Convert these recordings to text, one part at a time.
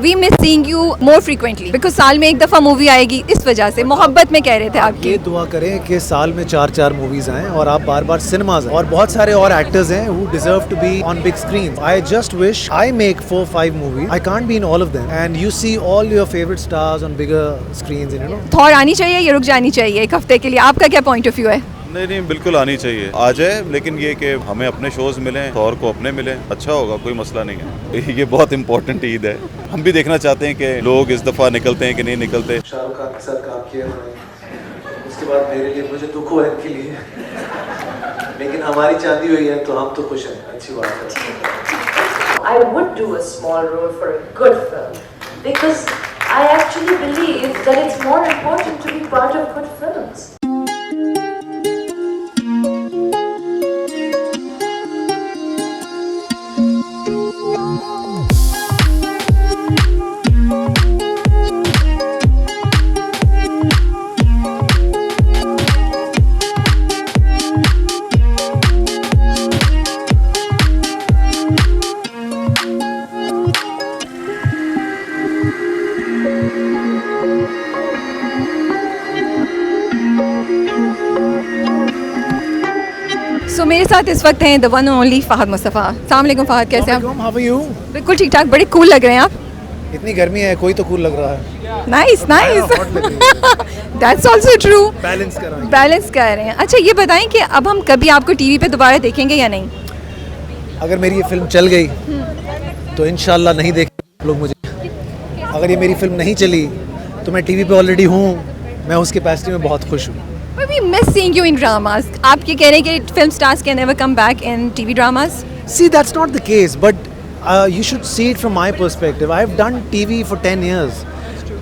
We miss seeing you more frequently because साल में एक दफ़ा मूवी आएगी, इस वजह से मोहब्बत में कह रहे थे आपकी। ये दुआ करें कि साल में 4 मूवीज आएं और आप बार बार सिनेमाज आएं। और बहुत सारे और एक्टर्स हैं who deserve to be on big screens. I just wish I make 4-5 movies. I can't be in all of them. And you see all your favorite stars on bigger screens, you know. Thor आनी चाहिए या रुक जानी चाहिए एक हफ्ते के लिए, आपका क्या पॉइंट ऑफ व्यू है? नहीं, बिल्कुल आनी चाहिए, आ जाए, लेकिन ये कि हमें अपने शोज मिलें, थॉर को अपने मिलें, अच्छा होगा, कोई मसला नहीं है। ये बहुत इंपॉर्टेंट ईद है, हम भी देखना चाहते हैं कि लोग इस दफ़ा निकलते हैं कि नहीं निकलते। शाहरुख खान के साथ काम किया उन्होंने, उसके बाद मेरे लिए मुझे दुख हुआ इनके लिए, लेकिन हमारी चांदी हुई है तो हम तो खुश हैं, अच्छी बात है। I would do a small role for a good film because I actually believe that it's more important to be part of good films. सो मेरे साथ इस वक्त हैं the one and only Fahad Mustafa. अस्सलाम वालेकुम फहद, कैसे हैं आप? How are you? बिल्कुल ठीक ठाक, बड़े कूल लग रहे हैं आप। इतनी गर्मी है, कोई तो कूल लग रहा है। नाइस नाइस, hot लग रही दैट्स आल्सो ट्रू। बैलेंस कर रहा है। बैलेंस कर रहे हैं। अच्छा ये बताएं कि अब हम कभी आपको टीवी पे दोबारा देखेंगे या नहीं? अगर मेरी ये फिल्म चल गई तो इंशाल्लाह नहीं देखेंगे लोग मुझे। अगर ये मेरी फिल्म नहीं चली तो मैं टीवी पे ऑलरेडी हूँ, मैं उस कैपेसिटी में बहुत खुश हूँ। But we miss seeing you in dramas. आप ये कह रहे हैं कि film stars can never come back in TV dramas? See, that's not the case, but you should see it from my perspective. I've done TV for 10 years.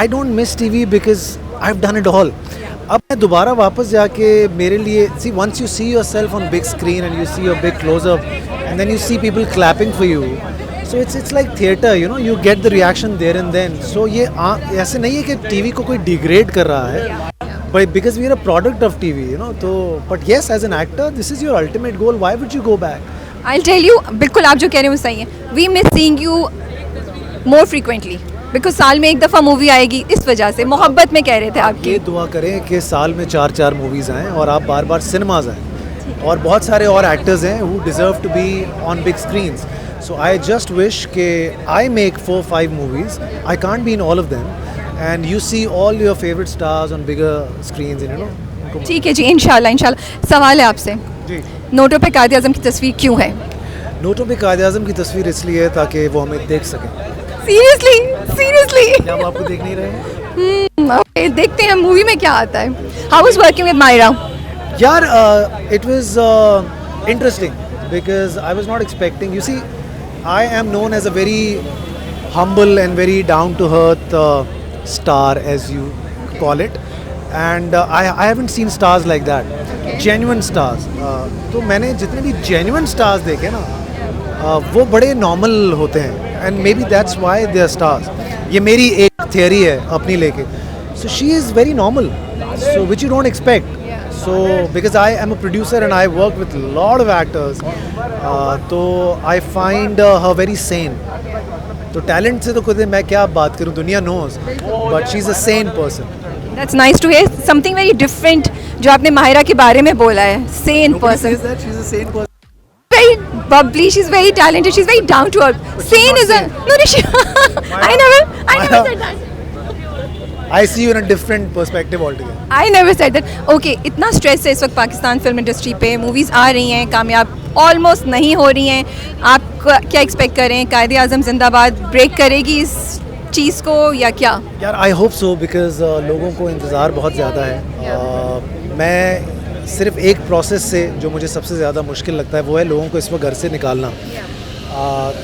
I don't miss TV because I've done it all. अब मैं दोबारा वापस जाके मेरे लिए see once you see yourself on big screen and you see a big close up and then you see people clapping for you, so it's like theatre, you know, you get the reaction there and then. So ये ऐसे नहीं है कि TV को कोई degrade कर रहा है, but because we are a product of TV, you know, तो but yes, as an actor, this is your ultimate goal. Why would you go back? I'll tell you, बिल्कुल आप जो कह रहे हो सही है। We miss seeing you more frequently because साल में एक दफ़ा मूवी आएगी, इस वजह से मोहब्बत में कह रहे थे आपकी। ये दुआ करें कि साल में 4 मूवीज आएं और आप बार बार सिनेमाज आएं। और बहुत सारे और एक्टर्स हैं who deserve to be on big screens. So I just wish कि I make 4-5 movies. I can't be in all of them. And you see all your favorite stars on bigger screens, you know. ठीक है जी, इंशाल्लाह इंशाल्लाह। सवाल है आपसे, जी। नोटों पे कायद आज़म की तस्वीर क्यों है? नोटों पे कायद आज़म की तस्वीर इसलिए है ताकि वो हमें देख सकें। Seriously seriously? क्या वो आपको देख नहीं रहे हैं? ओके, देखते हैं मूवी में क्या आता है। How was working with Maira? यार, it was interesting because I was not expecting. You see, I am known as a very humble and very down to earth star, as you call it, and I haven't seen stars like that, genuine stars. तो मैंने जितने भी genuine stars देखे ना, वो बड़े normal होते हैं, and maybe that's why they are stars. ये मेरी एक theory है अपनी लेके. So she is very normal, so which you don't expect. So because I am a producer and I work with a lot of actors, तो I find her very sane. तो talent से तो खुद मैं क्या बात करूं, दुनिया knows, but she's a sane person. That's nice to hear something very different जो आपने माहिरा के बारे में बोला है, sane Nobody person. says that she's a sane person. Very bubbly, she's very talented, she's very down to earth. Sane is a no, she, I never said that. I see you in a different perspective altogether. I never said that. Okay, इतना stress है इस वक्त Pakistan film industry पे, movies आ रही हैं, कामयाब almost नहीं हो रही हैं। आप क्या एक्सपेक्ट कर रहे हैं? कायदे आज़म जिंदाबाद ब्रेक करेगी इस चीज़ को या क्या? यार, I hope so because लोगों को इंतज़ार बहुत ज़्यादा है। मैं सिर्फ एक प्रोसेस से जो मुझे सबसे ज़्यादा मुश्किल लगता है वो है लोगों को इस वक्त घर से निकालना।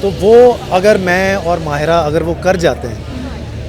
तो वो अगर मैं और माहिरा अगर वो कर जाते हैं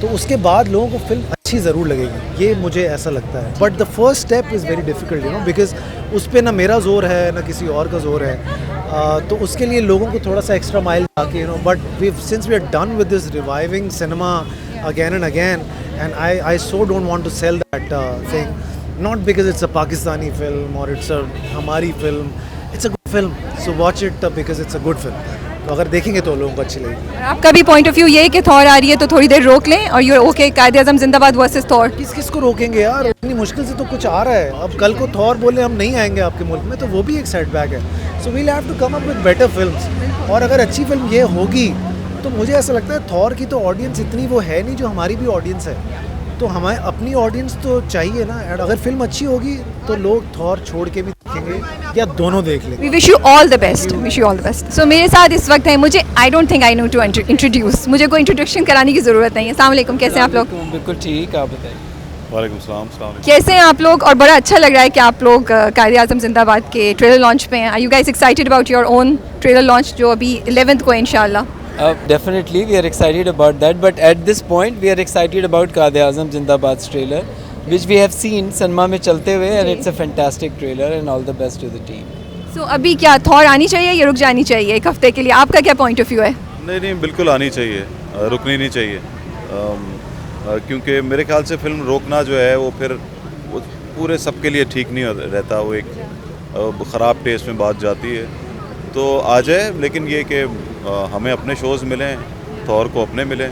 तो उसके बाद लोगों को फिल्म अच्छी ज़रूर लगेगी, ये मुझे ऐसा लगता है। But the first step is very difficult, you know, because उस पर ना मेरा ज़ोर है ना किसी और का ज़ोर है। तो उसके लिए लोगों को थोड़ा सा एक्स्ट्रा माइल आके, you know, but since we are done with this reviving cinema again and again, and I so don't want to sell that thing, not because it's a Pakistani film और इट्स अ हमारी film, it's a good film, so watch it because it's a good film. तो अगर देखेंगे तो लोगों को अच्छी लगेगी। आपका भी पॉइंट ऑफ व्यू ये है कि थॉर आ रही है तो थोड़ी देर रोक लें और यू ओके कायदे आज़म जिंदाबाद वर्सेस थॉर। किस किस को रोकेंगे यार, इतनी मुश्किल से तो कुछ आ रहा है। अब कल को थॉर बोले हम नहीं आएंगे आपके मुल्क में, तो वो भी एक सेटबैक है। So we'll have to come up with better films. और अगर अच्छी फिल्म ये होगी तो मुझे ऐसा लगता है थॉर की तो ऑडियंस इतनी वो है नहीं जो हमारी भी ऑडियंस है, तो हमारे अपनी ऑडियंस तो चाहिए ना। और अगर फिल्म अच्छी होगी तो लोग थॉर छोड़ के भी देखेंगे या दोनों देख लेंगे। We wish you all the best, wish you all the best. So मेरे साथ इस वक्त है, मुझे I don't think I know to introduce, मुझे कोई इंट्रोडक्शन कराने की ज़रूरत नहीं है। अस्सलाम वालेकुम, कैसे हैं आप लोग? बिल्कुल ठीक, आप बताइए। वालेकुम सलाम, अस्सलाम वालेकुम। कैसे हैं आप लोग? और बड़ा अच्छा लग रहा है कि आप लोग कायदे आज़म जिंदाबाद के ट्रेलर लॉन्च पे हैं। Are you guys excited about your own trailer launch जो अभी 11th को है इंशाल्लाह? Definitely we are excited about that, but at this point we are excited about Quaid-e-Azam Zindabad's trailer, which we have seen cinema में चलते हुए, and it's a fantastic trailer and all the best to the team. सो अभी क्या Thor आनी चाहिए या रुक जानी चाहिए एक हफ्ते के लिए? आपका क्या पॉइंट ऑफ व्यू है? नहीं, बिल्कुल आनी चाहिए, रुकनी नहीं चाहिए। क्योंकि मेरे ख्याल से फिल्म रोकना जो है वो फिर वो पूरे सबके लिए ठीक नहीं रहता, वो एक ख़राब टेस्ट में बात जाती है। तो आ जाए, लेकिन ये कि हमें अपने शोज़ मिलें, थॉर को अपने मिलें,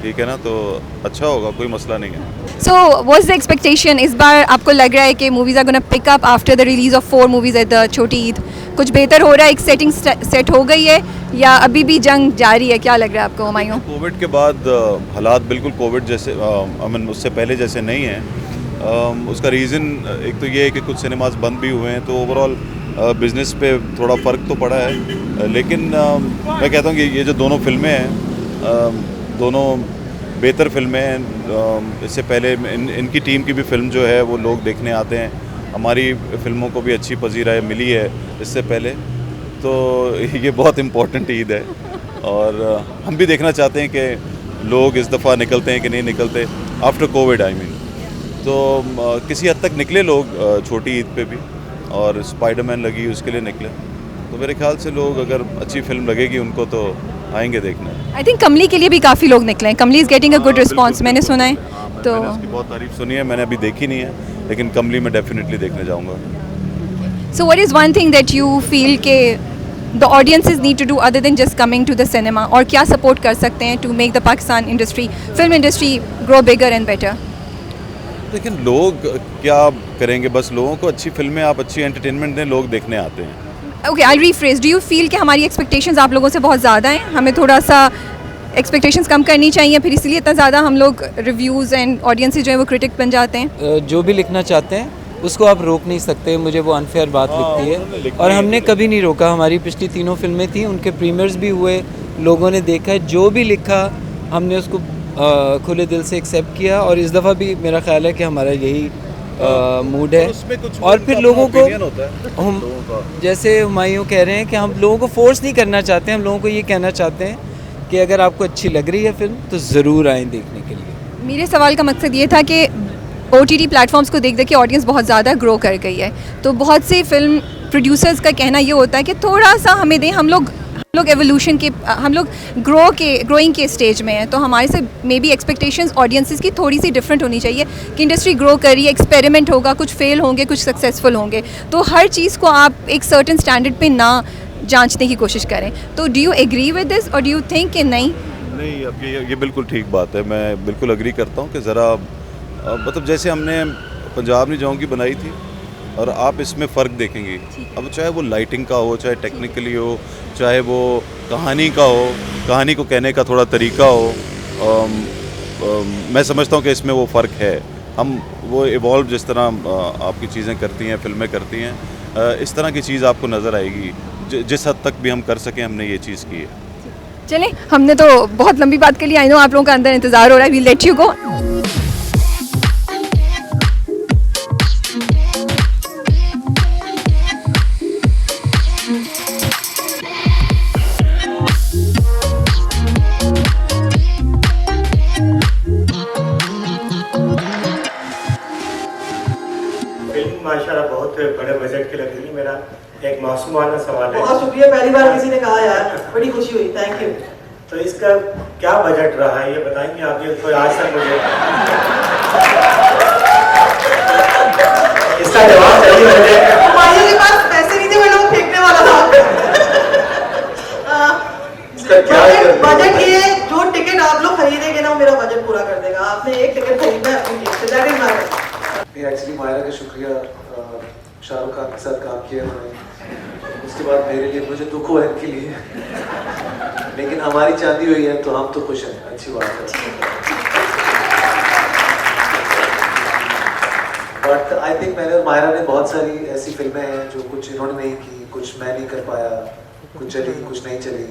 ठीक है ना, तो अच्छा होगा, कोई मसला नहीं है। So what's the expectation? इस बार आपको लग रहा है कि movies are gonna pick up after the release of 4 movies at the छोटी ईद? कुछ बेहतर हो रहा है, एक सेटिंग सेट हो गई है या अभी भी जंग जारी है? क्या लग रहा है आपको हुमायूं? कोविड के बाद हालात बिल्कुल कोविड जैसे उससे पहले जैसे नहीं हैं। उसका रीज़न एक तो ये है कि कुछ सिनेमाज बंद भी हुए हैं, तो ओवरऑल बिज़नेस पे थोड़ा फ़र्क तो पड़ा है। लेकिन मैं कहता हूँ कि ये जो दोनों फिल्में हैं, दोनों बेहतर फिल्में हैं। इससे पहले इनकी टीम की भी फिल्म जो है वो लोग देखने आते हैं, हमारी फिल्मों को भी अच्छी पजीराई मिली है इससे पहले, तो ये बहुत इम्पोर्टेंट ईद है। और हम भी देखना चाहते हैं कि लोग इस दफ़ा निकलते हैं कि नहीं निकलते आफ्टर कोविड, आई मीन। तो किसी हद तक निकले लोग छोटी ईद पे भी, और स्पाइडरमैन लगी उसके लिए निकले, तो मेरे ख्याल से लोग अगर अच्छी फिल्म लगेगी उनको तो आएंगे देखने। आई थिंक कमली के लिए भी काफ़ी लोग निकले हैं। कमली is getting a good response, मैंने सुना है। तो मैंने उसकी बहुत तारीफ सुनी है, मैंने अभी देखी नहीं है, लेकिन कमली में डेफिनेटली देखने जाऊँगा। So what is one thing that you feel के the audiences need to do other than just coming to the cinema, और क्या सपोर्ट कर सकते हैं to make the Pakistan industry, film industry grow bigger and better? लेकिन लोग क्या करेंगे, बस लोगों को अच्छी फिल्में, आप अच्छी एंटरटेनमेंट दें, लोग देखने आते हैं। Okay, I rephrase, do you feel कि हमारी एक्सपेक्टेशंस आप लोगों से बहुत ज़्यादा हैं? हमें थोड़ा सा एक्सपेक्टेशंस कम करनी चाहिए, फिर इसलिए इतना ज़्यादा हम लोग रिव्यूज़ एंड ऑडियंस जो है वो क्रिटिक बन जाते हैं? जो भी लिखना चाहते हैं उसको आप रोक नहीं सकते, मुझे वो अनफेयर बात लगती है, और हमने कभी नहीं रोका। हमारी पिछली 3 फिल्में थी, उनके प्रीमियर्स भी हुए, लोगों ने देखा है, जो भी लिखा हमने उसको खुले दिल से एक्सेप्ट किया, और इस दफ़ा भी मेरा ख्याल है कि हमारा यही मूड है। और फिर लोगों को हम जैसे हुमायूं कह रहे हैं कि हम लोगों को फोर्स नहीं करना चाहते, हम लोगों को ये कहना चाहते हैं कि अगर आपको अच्छी लग रही है फिल्म तो ज़रूर आएँ देखने के लिए। मेरे सवाल का मकसद ये था कि OTT प्लेटफॉर्म्स को देख देख के ऑडियंस बहुत ज़्यादा ग्रो कर गई है, तो बहुत से फिल्म प्रोड्यूसर्स का कहना ये होता है कि थोड़ा सा हमें दें, हम लोग एवोल्यूशन के, हम लोग ग्रोइंग के स्टेज में हैं, तो हमारे से मे बी एक्सपेक्टेशंस ऑडियंसेस की थोड़ी सी डिफरेंट होनी चाहिए कि इंडस्ट्री ग्रो कर रही है, एक्सपेरिमेंट होगा, कुछ फेल होंगे, कुछ सक्सेसफुल होंगे, तो हर चीज़ को आप एक सर्टेन स्टैंडर्ड पे ना जांचने की कोशिश करें। तो do you agree with this और डू यू थिंक कि नहीं? अब ये बिल्कुल ठीक बात है, मैं बिल्कुल अग्री करता हूँ कि ज़रा मतलब जैसे हमने पंजाब नहीं जाऊँगी बनाई थी, और आप इसमें फ़र्क देखेंगे, अब चाहे वो लाइटिंग का हो, चाहे टेक्निकली हो, चाहे वो कहानी का हो, कहानी को कहने का थोड़ा तरीका हो, मैं समझता हूँ कि इसमें वो फ़र्क है। हम वो इवॉल्व जिस तरह आपकी चीज़ें करती हैं, फिल्में करती हैं, इस तरह की चीज़ आपको नज़र आएगी। जिस हद तक भी हम कर सकें हमने ये चीज़ की है। चलें, हमने तो बहुत लंबी बात कर ली, आई नो आप लोगों का अंदर इंतज़ार हो रहा है, वी लेट यू गो। माशाल्लाह बहुत बड़े बजट की लग रही है। मेरा एक मासूमाना सवाल है। बहुत शुक्रिया, पहली बार किसी ने कहा यार, बड़ी खुशी हुई, थैंक यू। तो इसका क्या बजट रहा है ये बताएंगे आप? ये तो आज तक मुझे इसका जवाब चाहिए मुझे। हमारे के पास पैसे नहीं थे, मैं लोग फेंकने वाला था। इसका क्या कर बजट ये जो टिकट आप लोग खरीदेंगे ना वो मेरा बजट पूरा कर देगा. आपने एक टिकट खरीदना है अपनी जेब से. That is my. Actually Maira का शुक्रिया. शाहरुख खान के साथ काम किया उन्होंने. उसके बाद मेरे लिए मुझे दुख हुआ इनके लिए, लेकिन हमारी चांदी हुई है तो हम तो खुश हैं. अच्छी बात है. बट आई थिंक मैंने और मायरा ने बहुत सारी ऐसी फिल्में हैं जो कुछ इन्होंने नहीं की, कुछ मैं नहीं कर पाया, कुछ चली कुछ नहीं चली,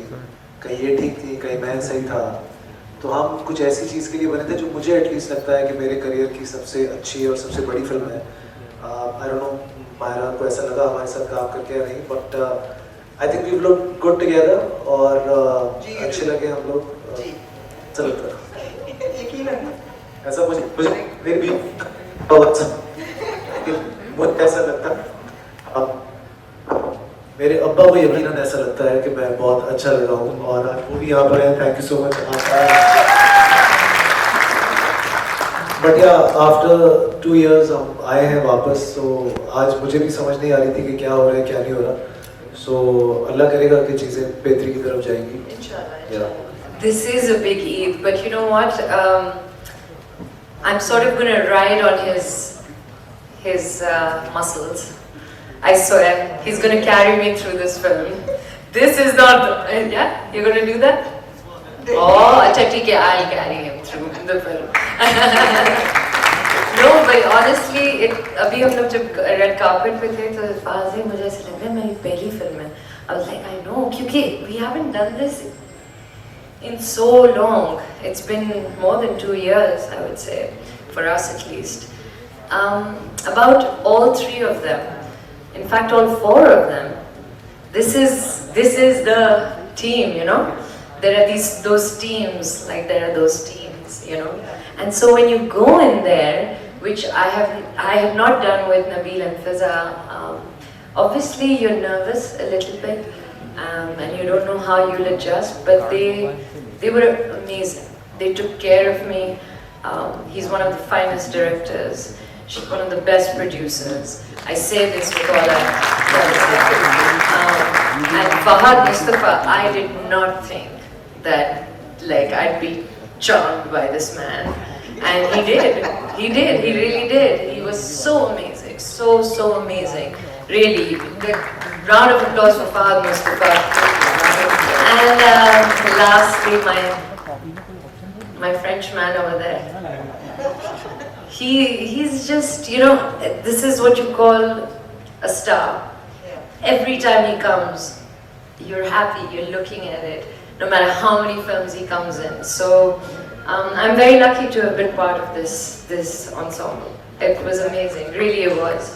कहीं ये ठीक थी कहीं मैं सही था. तो हम कुछ ऐसी चीज़ के लिए बने थे जो मुझे एटलीस्ट लगता है कि मेरे करियर की सबसे अच्छी और सबसे बड़ी फिल्म है. आई डोंट नो मायरा को ऐसा लगा हमारे साथ काम करके या नहीं, but I think we look good together और अच्छे लगे हम लोग. चलो यकीन है. ऐसा मुझे फिर भी बहुत मुझे ऐसा लगता है, अब मेरे अब्बा को यकीनन ऐसा लगता है कि मैं बहुत अच्छा लगा हूँ और वो भी यहाँ पर हैं. Thank you so much. But या आफ्टर 2 years हम आए हैं वापस. तो आज मुझे भी समझ नहीं आ रही थी कि क्या हो रहा है क्या नहीं हो रहा. सो अल्लाह करेगा कि चीज़ें बेहतरी की तरफ जाएंगी इंशाल्लाह. This is a big Eid, but you know what? I'm sort of going to ride on his muscles. I swear, he's going to carry me through this film. This is not, yeah, you're going to do that? Oh, acha, theek hai, I'll carry him through the film. No, but honestly, अभी हम लोग जब red carpet पे थे तो फाज़ी मुझे ऐसा लग रहा है मेरी पहली फिल्म है. I was like, I know, क्योंकि we haven't done this in so long. It's been more than 2 years, I would say, for us at least. About all 3 of them, in fact all 4 of them, this is the team, you know. There are those teams, like there are those teams, you know. And so when you go in there, which I have not done with Nabil and Fiza, obviously you're nervous a little bit, and you don't know how you'll adjust, but they were amazing. They took care of me. He's one of the finest directors. She's one of the best producers. I say this with all and Fahad Mustafa, I did not think that like I'd be charmed by this man, and he did. He really did. He was so amazing, so amazing. Really, the round of applause for Fahad Mustafa. And lastly, my French man over there. He's just, you know, this is what you call a star. Every time he comes, you're happy, you're looking at it, no matter how many films he comes in. So I'm very lucky to have been part of this ensemble. It was amazing, really it was.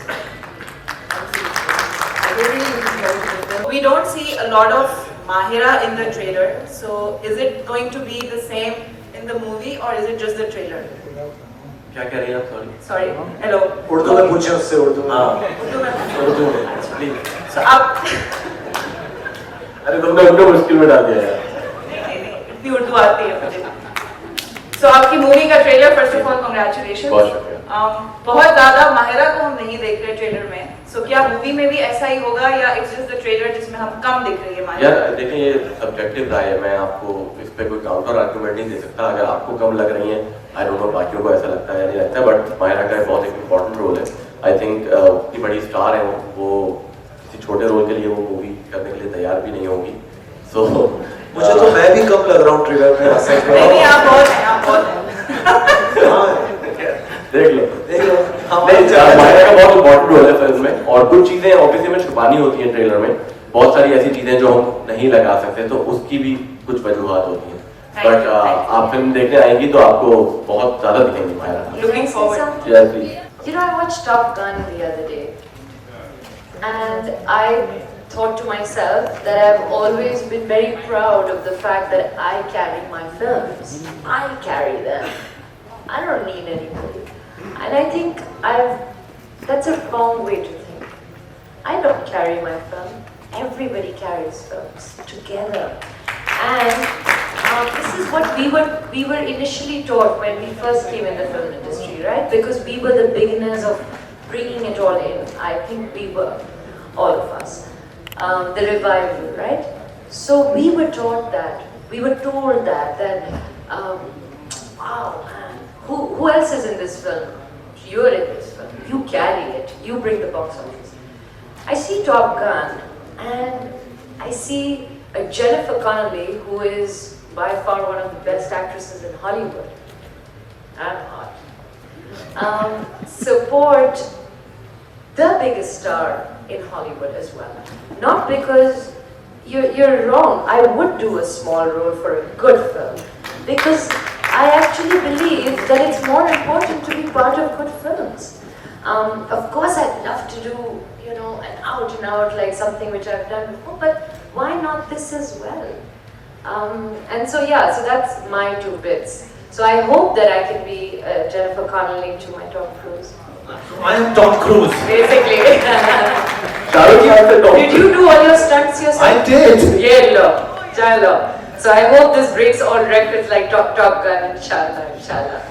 We don't see a lot of Mahira in the trailer, so is it going to be the same in the movie or is it just the trailer? क्या कह रही हैं आप? Sorry. Hello. Urdu में पूछे उससे. उर्दू में. उर्दू में प्लीज. So आप अरे तुमने उनको मुश्किल में डाल दिया यार. इतनी उर्दू आती है मुझे. So आपकी मूवी का trailer, first of all congratulations. बहुत शुक्रिया. बहुत ज़्यादा माहिरा को हम नहीं देख रहे ट्रेलर में. So क्या मूवी में भी ऐसा ही होगा या इट्स जस्ट द ट्रेलर जिसमें हम कम दिख रही है माहिरा? यार देखिए, ये सब्जेक्टिव राय है. मैं आपको इस पे कोई काउंटर आर्गुमेंट नहीं दे सकता. अगर आपको कम लग रही हैं, आई डोंट नो बाकियों को ऐसा लगता है या नहीं लगता है, बट माहिरा का बहुत एक इम्पॉर्टेंट रोल है. आई थिंक इतनी बड़ी स्टार है वो किसी छोटे रोल के लिए वो मूवी करने के लिए तैयार भी नहीं होगी. सो मुझे तो मैं भी कम लग रहा हूँ ट्रेलर में. नहीं, आप बहुत हैं, आप बहुत हैं. देख लो. माहिरा का बहुत इम्पोर्टेंट रोल है फिल्म में, और कुछ चीजें ऑब्वियसली में छुपानी होती हैं ट्रेलर में. बहुत सारी ऐसी चीजें जो हम नहीं लगा सकते, तो उसकी भी कुछ वजूहात होती हैं. बट आप फिल्म देखने आएंगी तो आपको बहुत ज्यादा दिखेंगी Mahira. Looking forward. Yes, please. You know, I watched Top Gun the other day, and I thought to myself that I've always been very proud of the fact that I carry my films. I carry them. I don't need anybody. And I think that's a wrong way to think. I don't carry my film. Everybody carries films together. And this is what we were initially taught when we first came in the film industry, right? Because we were the beginners of bringing it all in. I think we were, all of us. The revival, right? So we were taught that we were told that wow man, who else is in this film? You're in this film. You carry it. You bring the box office. I see Top Gun and I see a Jennifer Connelly who is by far one of the best actresses in Hollywood. I'm hot. Support the biggest star in Hollywood as well. Not because you're wrong. I would do a small role for a good film because I actually believe that it's more important to be part of good films. Of course, I'd love to do, you know, an out and out like something which I've done before, but why not this as well? And so yeah, so that's my 2 bits. So I hope that I can be Jennifer Connelly to my Tom Cruise. I am Tom Cruise. Basically. Tom Did you do all your stunts yourself? I did. Yeah, chalo. So I hope this breaks all records like Top Gun, inshallah, inshallah.